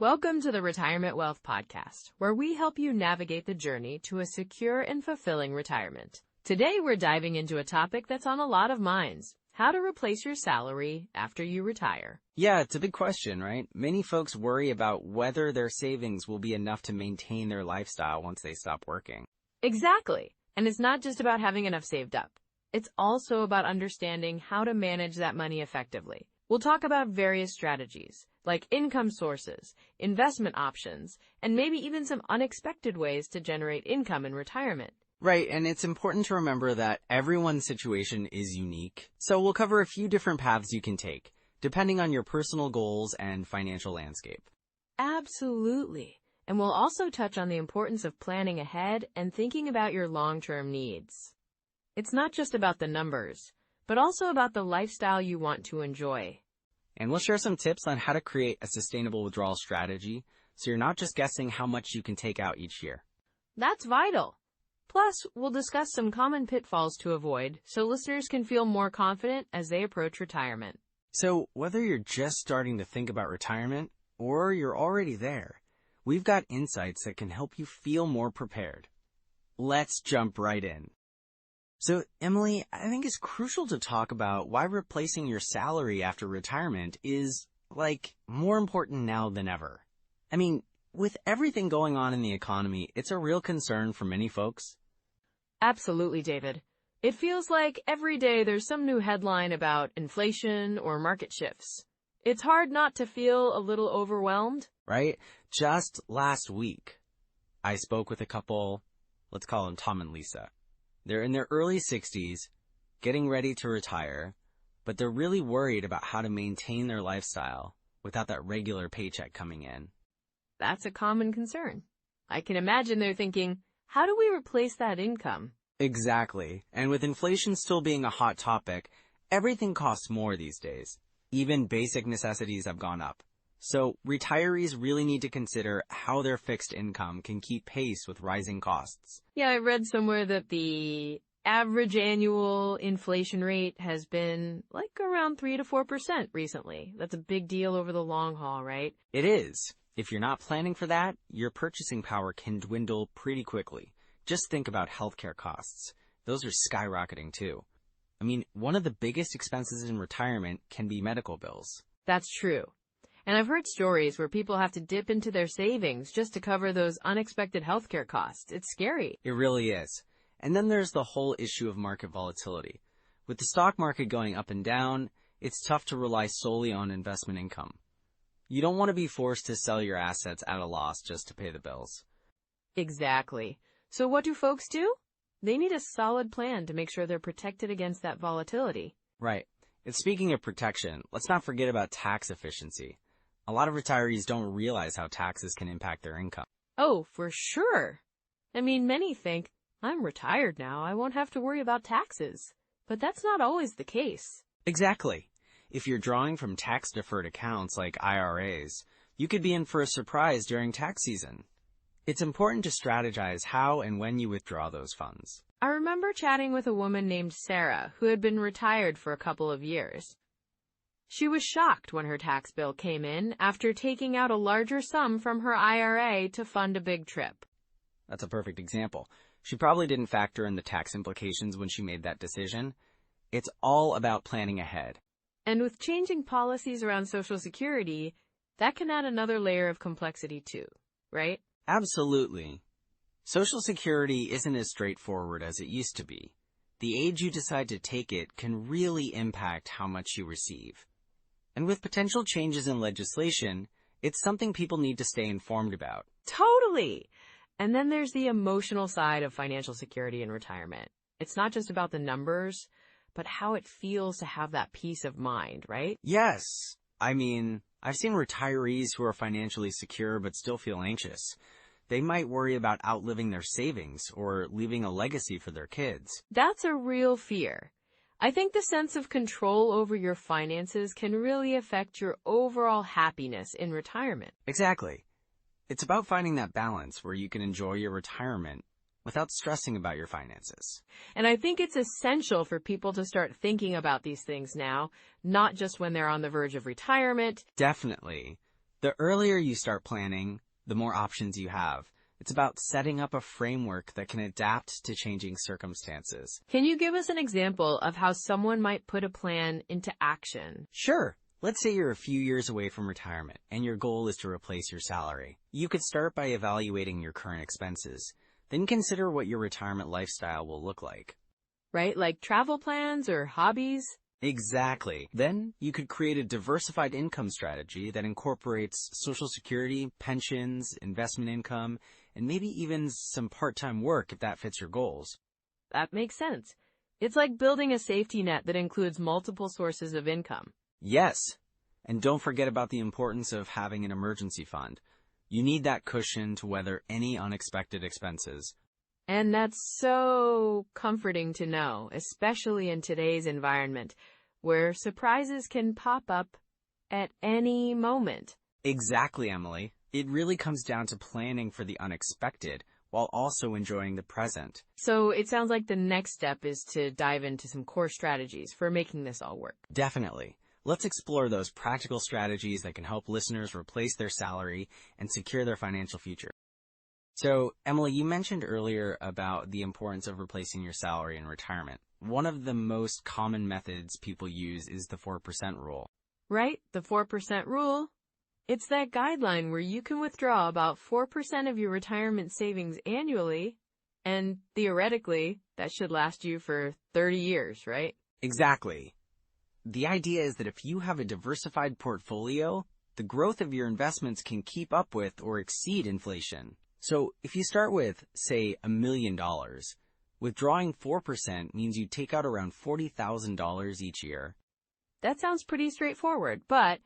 Welcome to the Retirement Wealth Podcast, where we help you navigate the journey to a secure and fulfilling retirement. Today, we're diving into a topic that's on a lot of minds: how to replace your salary after you retire. Yeah, it's a big question, right? Many folks worry about whether their savings will be enough to maintain their lifestyle once they stop working. Exactly. And it's not just about having enough saved up. It's also about understanding how to manage that money effectively. We'll talk about various strategies, like income sources, investment options, and maybe even some unexpected ways to generate income in retirement. Right, and it's important to remember that everyone's situation is unique, so we'll cover a few different paths you can take, depending on your personal goals and financial landscape. Absolutely. And we'll also touch on the importance of planning ahead and thinking about your long-term needs. It's not just about the numbers, but also about the lifestyle you want to enjoy. And we'll share some tips on how to create a sustainable withdrawal strategy, so you're not just guessing how much you can take out each year. That's vital. Plus, we'll discuss some common pitfalls to avoid so listeners can feel more confident as they approach retirement. So, whether you're just starting to think about retirement or you're already there, we've got insights that can help you feel more prepared. Let's jump right in. So, Emily, I think it's crucial to talk about why replacing your salary after retirement is, more important now than ever. I mean, with everything going on in the economy, it's a real concern for many folks. Absolutely, David. It feels like every day there's some new headline about inflation or market shifts. It's hard not to feel a little overwhelmed. Right? Just last week, I spoke with a couple, let's call them Tom and Lisa. They're in their early 60s, getting ready to retire, but they're really worried about how to maintain their lifestyle without that regular paycheck coming in. That's a common concern. I can imagine they're thinking, how do we replace that income? Exactly. And with inflation still being a hot topic, everything costs more these days. Even basic necessities have gone up. So retirees really need to consider how their fixed income can keep pace with rising costs. Yeah, I read somewhere that the average annual inflation rate has been around 3 to 4% recently. That's a big deal over the long haul, right? It is. If you're not planning for that, your purchasing power can dwindle pretty quickly. Just think about healthcare costs. Those are skyrocketing too. I mean, one of the biggest expenses in retirement can be medical bills. That's true. And I've heard stories where people have to dip into their savings just to cover those unexpected healthcare costs. It's scary. It really is. And then there's the whole issue of market volatility. With the stock market going up and down, it's tough to rely solely on investment income. You don't want to be forced to sell your assets at a loss just to pay the bills. Exactly. So what do folks do? They need a solid plan to make sure they're protected against that volatility. Right. And speaking of protection, let's not forget about tax efficiency. A lot of retirees don't realize how taxes can impact their income. Oh, for sure. I mean, many think, I'm retired now, I won't have to worry about taxes. But that's not always the case. Exactly. If you're drawing from tax-deferred accounts like IRAs, you could be in for a surprise during tax season. It's important to strategize how and when you withdraw those funds. I remember chatting with a woman named Sarah who had been retired for a couple of years. She was shocked when her tax bill came in after taking out a larger sum from her IRA to fund a big trip. That's a perfect example. She probably didn't factor in the tax implications when she made that decision. It's all about planning ahead. And with changing policies around Social Security, that can add another layer of complexity too, right? Absolutely. Social Security isn't as straightforward as it used to be. The age you decide to take it can really impact how much you receive. And with potential changes in legislation, it's something people need to stay informed about. Totally. And then there's the emotional side of financial security in retirement. It's not just about the numbers, but how it feels to have that peace of mind, right? Yes. I mean, I've seen retirees who are financially secure but still feel anxious. They might worry about outliving their savings or leaving a legacy for their kids. That's a real fear. I think the sense of control over your finances can really affect your overall happiness in retirement. Exactly. It's about finding that balance where you can enjoy your retirement without stressing about your finances. And I think it's essential for people to start thinking about these things now, not just when they're on the verge of retirement. Definitely. The earlier you start planning, the more options you have. It's about setting up a framework that can adapt to changing circumstances. Can you give us an example of how someone might put a plan into action? Sure. Let's say you're a few years away from retirement and your goal is to replace your salary. You could start by evaluating your current expenses. Then consider what your retirement lifestyle will look like. Right? Like travel plans or hobbies? Exactly. Then you could create a diversified income strategy that incorporates Social Security, pensions, investment income, and maybe even some part-time work if that fits your goals. That makes sense. It's like building a safety net that includes multiple sources of income. Yes. And don't forget about the importance of having an emergency fund. You need that cushion to weather any unexpected expenses. And that's so comforting to know, especially in today's environment, where surprises can pop up at any moment. Exactly, Emily. It really comes down to planning for the unexpected while also enjoying the present. So it sounds like the next step is to dive into some core strategies for making this all work. Definitely. Let's explore those practical strategies that can help listeners replace their salary and secure their financial future. So, Emily, you mentioned earlier about the importance of replacing your salary in retirement. One of the most common methods people use is the 4% rule. Right? The 4% rule. It's that guideline where you can withdraw about 4% of your retirement savings annually, and theoretically, that should last you for 30 years, right? Exactly. The idea is that if you have a diversified portfolio, the growth of your investments can keep up with or exceed inflation. So if you start with, say, $1 million, withdrawing 4% means you take out around $40,000 each year. That sounds pretty straightforward, but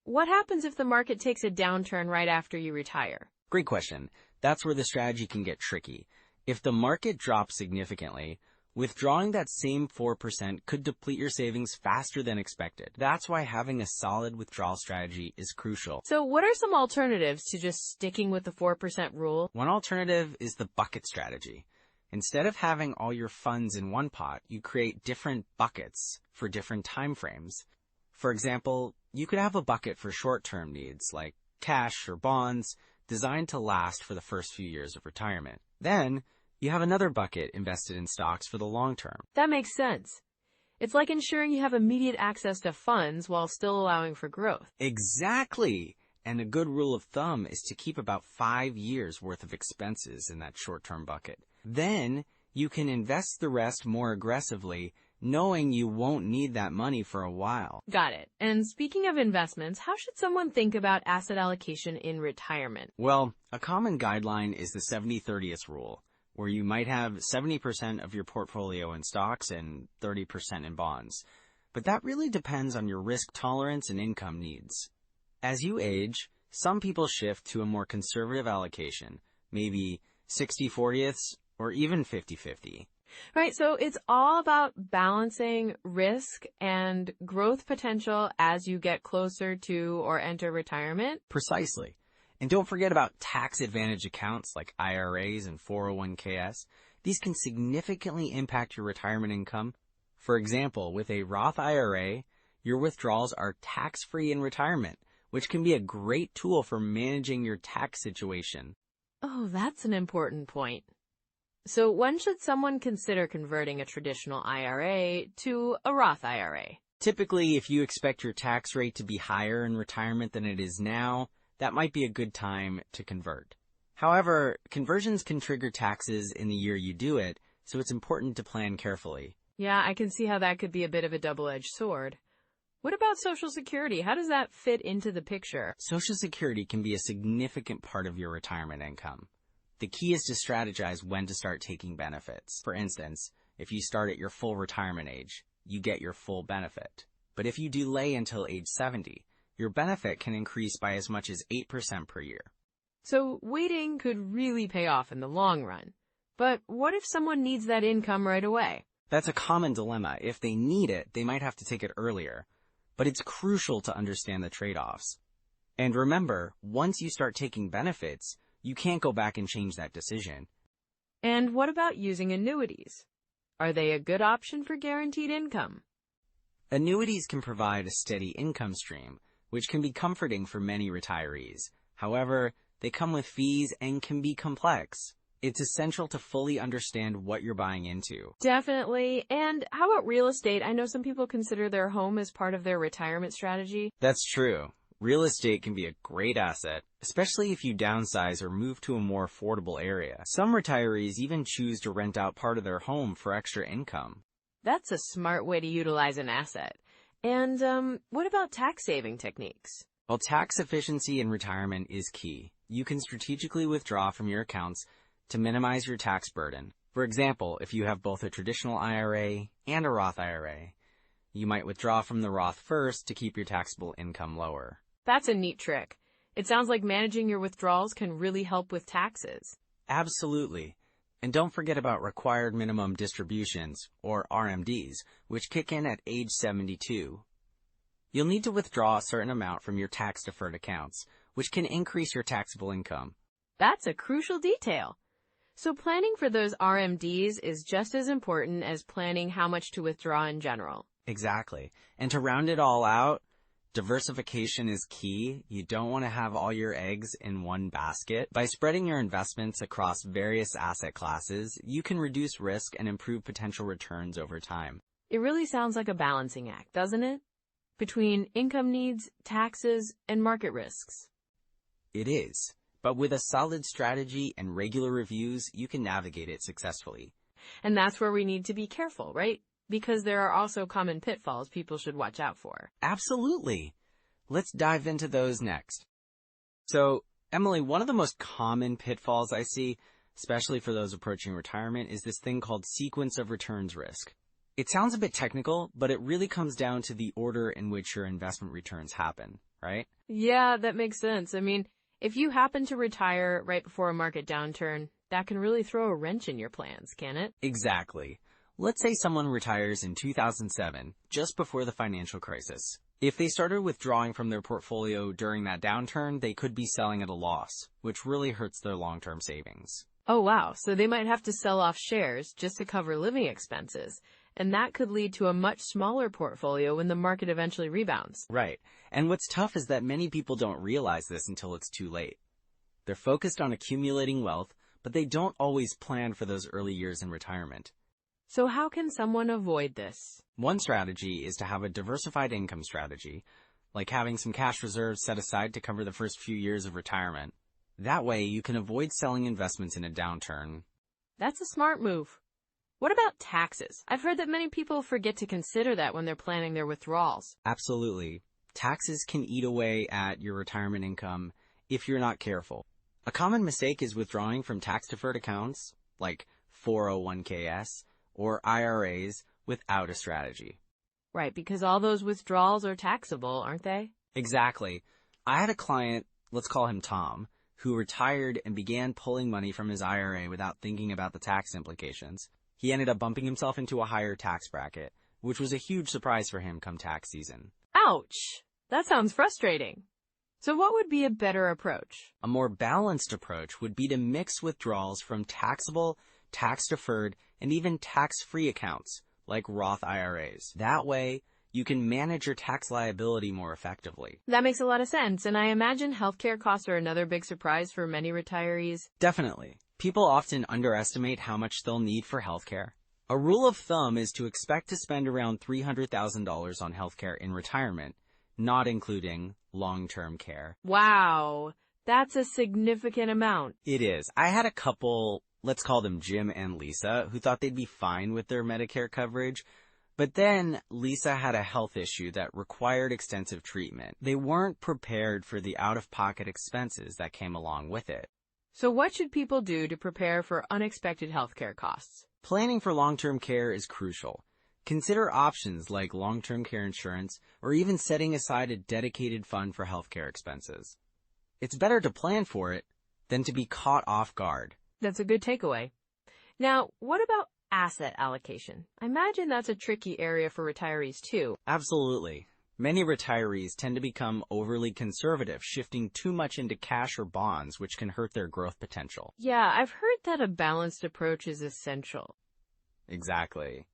what happens if the market takes a downturn right after you retire? Great question. That's where the strategy can get tricky. If the market drops significantly, withdrawing that same 4% could deplete your savings faster than expected. That's why having a solid withdrawal strategy is crucial. So what are some alternatives to just sticking with the 4% rule? One alternative is the bucket strategy. Instead of having all your funds in one pot, you create different buckets for different time frames. For example, you could have a bucket for short-term needs like cash or bonds designed to last for the first few years of retirement. Then, you have another bucket invested in stocks for the long term. That makes sense. It's like ensuring you have immediate access to funds while still allowing for growth. Exactly. And a good rule of thumb is to keep about 5 years worth of expenses in that short-term bucket. Then, you can invest the rest more aggressively, knowing you won't need that money for a while. Got it. And speaking of investments, how should someone think about asset allocation in retirement? Well, a common guideline is the 70-30th rule, where you might have 70% of your portfolio in stocks and 30% in bonds. But that really depends on your risk tolerance and income needs. As you age, some people shift to a more conservative allocation, maybe 60-40ths or even 50-50. Right, so it's all about balancing risk and growth potential as you get closer to or enter retirement. Precisely. And don't forget about tax advantage accounts like IRAs and 401ks. These can significantly impact your retirement income. For example, with a Roth IRA, your withdrawals are tax-free in retirement, which can be a great tool for managing your tax situation. Oh, that's an important point. So when should someone consider converting a traditional IRA to a Roth IRA? Typically, if you expect your tax rate to be higher in retirement than it is now, that might be a good time to convert. However, conversions can trigger taxes in the year you do it, so it's important to plan carefully. Yeah, I can see how that could be a bit of a double-edged sword. What about Social Security? How does that fit into the picture? Social Security can be a significant part of your retirement income. The key is to strategize when to start taking benefits. For instance, if you start at your full retirement age, you get your full benefit. But if you delay until age 70, your benefit can increase by as much as 8% per year. So waiting could really pay off in the long run. But what if someone needs that income right away? That's a common dilemma. If they need it, they might have to take it earlier. But it's crucial to understand the trade-offs. And remember, once you start taking benefits, you can't go back and change that decision. And what about using annuities? Are they a good option for guaranteed income? Annuities can provide a steady income stream, which can be comforting for many retirees. However, they come with fees and can be complex. It's essential to fully understand what you're buying into. Definitely. And how about real estate? I know some people consider their home as part of their retirement strategy. That's true. Real estate can be a great asset, especially if you downsize or move to a more affordable area. Some retirees even choose to rent out part of their home for extra income. That's a smart way to utilize an asset. And what about tax-saving techniques? While tax efficiency in retirement is key, you can strategically withdraw from your accounts to minimize your tax burden. For example, if you have both a traditional IRA and a Roth IRA, you might withdraw from the Roth first to keep your taxable income lower. That's a neat trick. It sounds like managing your withdrawals can really help with taxes. Absolutely. And don't forget about required minimum distributions, or RMDs, which kick in at age 72. You'll need to withdraw a certain amount from your tax-deferred accounts, which can increase your taxable income. That's a crucial detail. So planning for those RMDs is just as important as planning how much to withdraw in general. Exactly. And to round it all out, diversification is key. You don't want to have all your eggs in one basket. By spreading your investments across various asset classes, you can reduce risk and improve potential returns over time. It really sounds like a balancing act, doesn't it? Between income needs, taxes, and market risks. It is. But with a solid strategy and regular reviews, you can navigate it successfully. And that's where we need to be careful, right? Because there are also common pitfalls people should watch out for. Absolutely. Let's dive into those next. So, Emily, one of the most common pitfalls I see, especially for those approaching retirement, is this thing called sequence of returns risk. It sounds a bit technical, but it really comes down to the order in which your investment returns happen, right? Yeah, that makes sense. I mean, if you happen to retire right before a market downturn, that can really throw a wrench in your plans, can it? Exactly. Let's say someone retires in 2007, just before the financial crisis. If they started withdrawing from their portfolio during that downturn, they could be selling at a loss, which really hurts their long-term savings. Oh, wow. So they might have to sell off shares just to cover living expenses. And that could lead to a much smaller portfolio when the market eventually rebounds. Right. And what's tough is that many people don't realize this until it's too late. They're focused on accumulating wealth, but they don't always plan for those early years in retirement. So how can someone avoid this? One strategy is to have a diversified income strategy, like having some cash reserves set aside to cover the first few years of retirement. That way, you can avoid selling investments in a downturn. That's a smart move. What about taxes? I've heard that many people forget to consider that when they're planning their withdrawals. Absolutely. Taxes can eat away at your retirement income if you're not careful. A common mistake is withdrawing from tax-deferred accounts, like 401ks or IRAs, without a strategy. Right, because all those withdrawals are taxable, aren't they? Exactly. I had a client, let's call him Tom, who retired and began pulling money from his IRA without thinking about the tax implications. He ended up bumping himself into a higher tax bracket, which was a huge surprise for him come tax season. Ouch! That sounds frustrating. So what would be a better approach? A more balanced approach would be to mix withdrawals from taxable, tax-deferred, and even tax-free accounts, like Roth IRAs. That way, you can manage your tax liability more effectively. That makes a lot of sense, and I imagine healthcare costs are another big surprise for many retirees. Definitely. People often underestimate how much they'll need for healthcare. A rule of thumb is to expect to spend around $300,000 on healthcare in retirement, not including long-term care. Wow, that's a significant amount. It is. I had a couple, let's call them Jim and Lisa, who thought they'd be fine with their Medicare coverage. But then Lisa had a health issue that required extensive treatment. They weren't prepared for the out-of-pocket expenses that came along with it. So what should people do to prepare for unexpected healthcare costs? Planning for long-term care is crucial. Consider options like long-term care insurance or even setting aside a dedicated fund for healthcare expenses. It's better to plan for it than to be caught off guard. That's a good takeaway. Now, what about asset allocation? I imagine that's a tricky area for retirees too. Absolutely. Many retirees tend to become overly conservative, shifting too much into cash or bonds, which can hurt their growth potential. Yeah, I've heard that a balanced approach is essential. Exactly.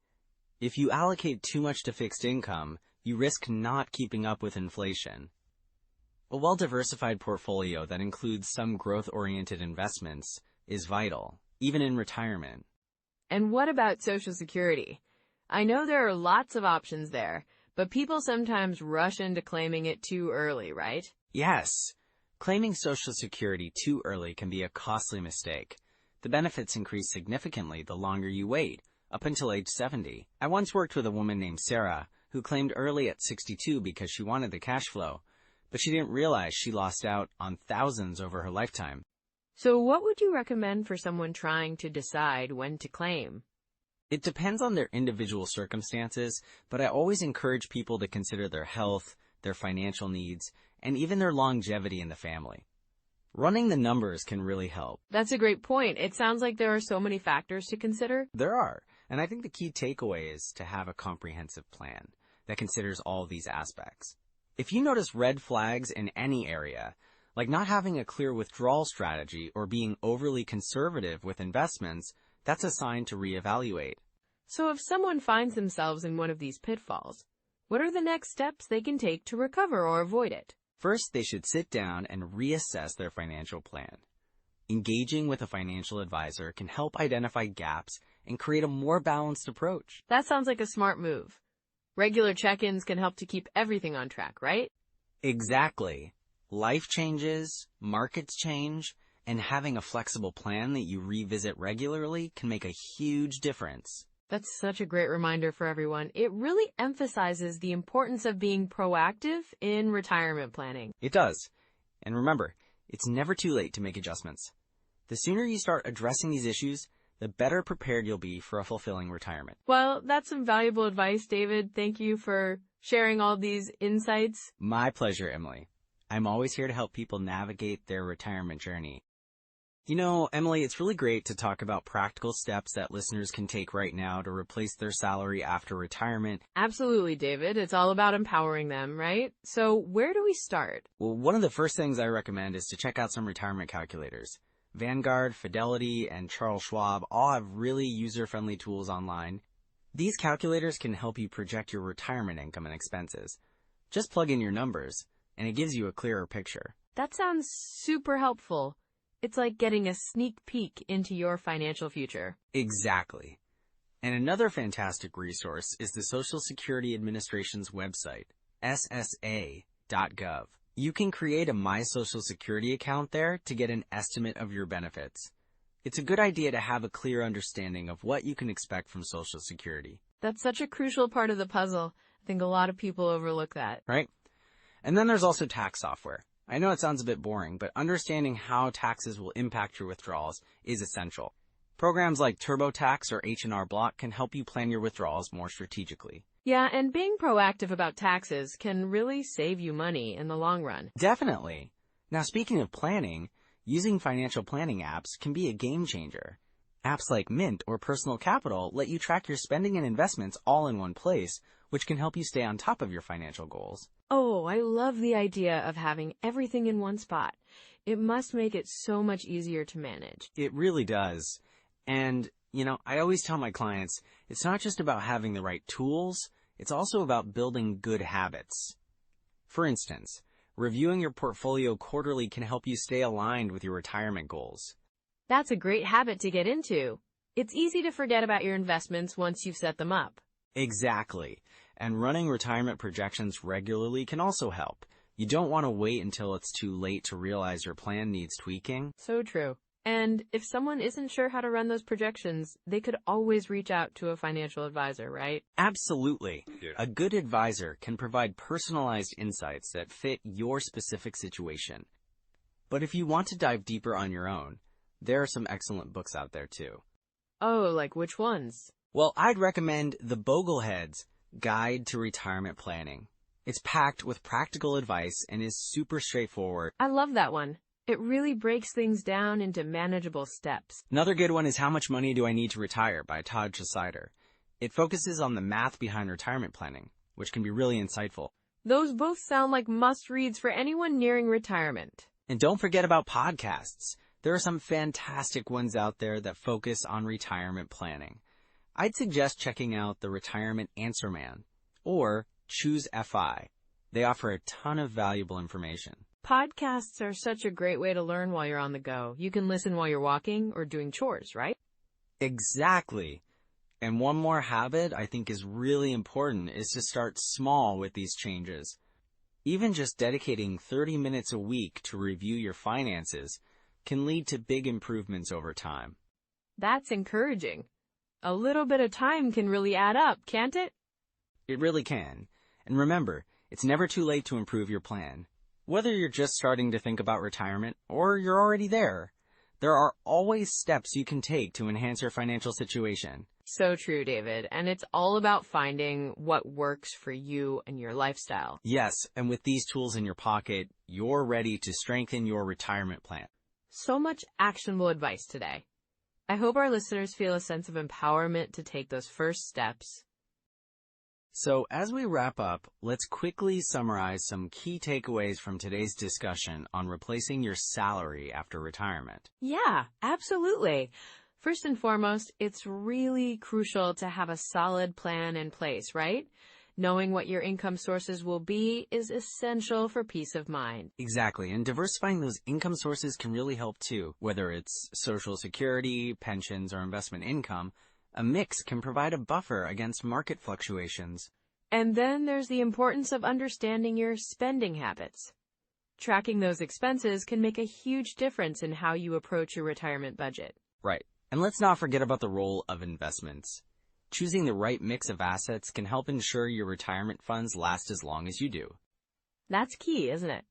If you allocate too much to fixed income, you risk not keeping up with inflation. A well-diversified portfolio that includes some growth-oriented investments is vital, even in retirement. And what about Social Security? I know there are lots of options there, but people sometimes rush into claiming it too early, right? Yes, claiming Social Security too early can be a costly mistake. The benefits increase significantly the longer you wait, up until age 70. I once worked with a woman named Sarah, who claimed early at 62 because she wanted the cash flow, but she didn't realize she lost out on thousands over her lifetime. So what would you recommend for someone trying to decide when to claim? It depends on their individual circumstances, but I always encourage people to consider their health, their financial needs, and even their longevity in the family. Running the numbers can really help. That's a great point. It sounds like there are so many factors to consider. There are, and I think the key takeaway is to have a comprehensive plan that considers all these aspects. If you notice red flags in any area, like not having a clear withdrawal strategy or being overly conservative with investments, that's a sign to reevaluate. So if someone finds themselves in one of these pitfalls, what are the next steps they can take to recover or avoid it? First, they should sit down and reassess their financial plan. Engaging with a financial advisor can help identify gaps and create a more balanced approach. That sounds like a smart move. Regular check-ins can help to keep everything on track, right? Exactly. Life changes, markets change, and having a flexible plan that you revisit regularly can make a huge difference. That's such a great reminder for everyone. It really emphasizes the importance of being proactive in retirement planning. It does. And remember, it's never too late to make adjustments. The sooner you start addressing these issues, the better prepared you'll be for a fulfilling retirement. Well, that's some valuable advice, David. Thank you for sharing all these insights. My pleasure, Emily. I'm always here to help people navigate their retirement journey. You know, Emily, it's really great to talk about practical steps that listeners can take right now to replace their salary after retirement. Absolutely, David. It's all about empowering them, right? So where do we start? Well, one of the first things I recommend is to check out some retirement calculators. Vanguard, Fidelity, and Charles Schwab all have really user-friendly tools online. These calculators can help you project your retirement income and expenses. Just plug in your numbers, and it gives you a clearer picture. That sounds super helpful. It's like getting a sneak peek into your financial future. Exactly. And another fantastic resource is the Social Security Administration's website, ssa.gov. You can create a My Social Security account there to get an estimate of your benefits. It's a good idea to have a clear understanding of what you can expect from Social Security. That's such a crucial part of the puzzle. I think a lot of people overlook that. Right? And then there's also tax software. I know it sounds a bit boring, but understanding how taxes will impact your withdrawals is essential. Programs like TurboTax or H&R Block can help you plan your withdrawals more strategically. Yeah, and being proactive about taxes can really save you money in the long run. Definitely. Now, speaking of planning, using financial planning apps can be a game changer. Apps like Mint or Personal Capital let you track your spending and investments all in one place, which can help you stay on top of your financial goals. Oh, I love the idea of having everything in one spot. It must make it so much easier to manage. It really does. And, I always tell my clients, it's not just about having the right tools, it's also about building good habits. For instance, reviewing your portfolio quarterly can help you stay aligned with your retirement goals. That's a great habit to get into. It's easy to forget about your investments once you've set them up. Exactly. And running retirement projections regularly can also help. You don't want to wait until it's too late to realize your plan needs tweaking. So true. And if someone isn't sure how to run those projections, they could always reach out to a financial advisor, right? Absolutely. A good advisor can provide personalized insights that fit your specific situation. But if you want to dive deeper on your own, there are some excellent books out there too. Oh, like which ones? Well, I'd recommend The Boglehead's Guide to Retirement Planning. It's packed with practical advice and is super straightforward. I love that one. It really breaks things down into manageable steps. Another good one is How Much Money Do I Need to Retire by Todd Chesider. It focuses on the math behind retirement planning, which can be really insightful. Those both sound like must-reads for anyone nearing retirement. And don't forget about podcasts. There are some fantastic ones out there that focus on retirement planning. I'd suggest checking out the Retirement Answer Man or Choose FI. They offer a ton of valuable information. Podcasts are such a great way to learn while you're on the go. You can listen while you're walking or doing chores, right? Exactly. And one more habit I think is really important is to start small with these changes. Even just dedicating 30 minutes a week to review your finances can lead to big improvements over time. That's encouraging. A little bit of time can really add up, can't it? It really can. And remember, it's never too late to improve your plan. Whether you're just starting to think about retirement or you're already there are always steps you can take to enhance your financial situation. So true, David. And it's all about finding what works for you and your lifestyle. Yes, and with these tools in your pocket, you're ready to strengthen your retirement plan. So much actionable advice today. I hope our listeners feel a sense of empowerment to take those first steps. So as we wrap up, let's quickly summarize some key takeaways from today's discussion on replacing your salary after retirement. Yeah, absolutely. First and foremost, it's really crucial to have a solid plan in place, right? Knowing what your income sources will be is essential for peace of mind. Exactly, and diversifying those income sources can really help too. Whether it's Social Security, pensions, or investment income, a mix can provide a buffer against market fluctuations. And then there's the importance of understanding your spending habits. Tracking those expenses can make a huge difference in how you approach your retirement budget. Right, and let's not forget about the role of investments. Choosing the right mix of assets can help ensure your retirement funds last as long as you do. That's key, isn't it?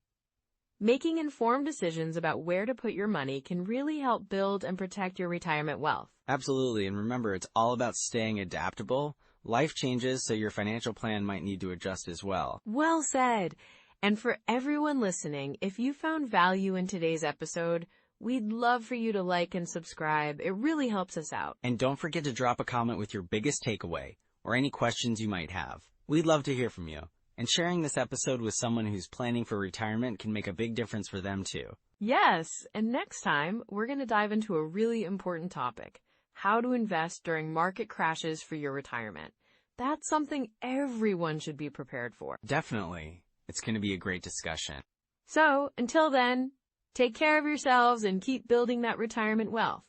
Making informed decisions about where to put your money can really help build and protect your retirement wealth. Absolutely, and remember, it's all about staying adaptable. Life changes, so your financial plan might need to adjust as well. Well said. And for everyone listening, if you found value in today's episode, we'd love for you to like and subscribe. It really helps us out. And don't forget to drop a comment with your biggest takeaway or any questions you might have. We'd love to hear from you. And sharing this episode with someone who's planning for retirement can make a big difference for them too. Yes, and next time, we're going to dive into a really important topic: how to invest during market crashes for your retirement. That's something everyone should be prepared for. Definitely. It's going to be a great discussion. So, until then, take care of yourselves and keep building that retirement wealth.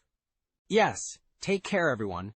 Yes, take care, everyone.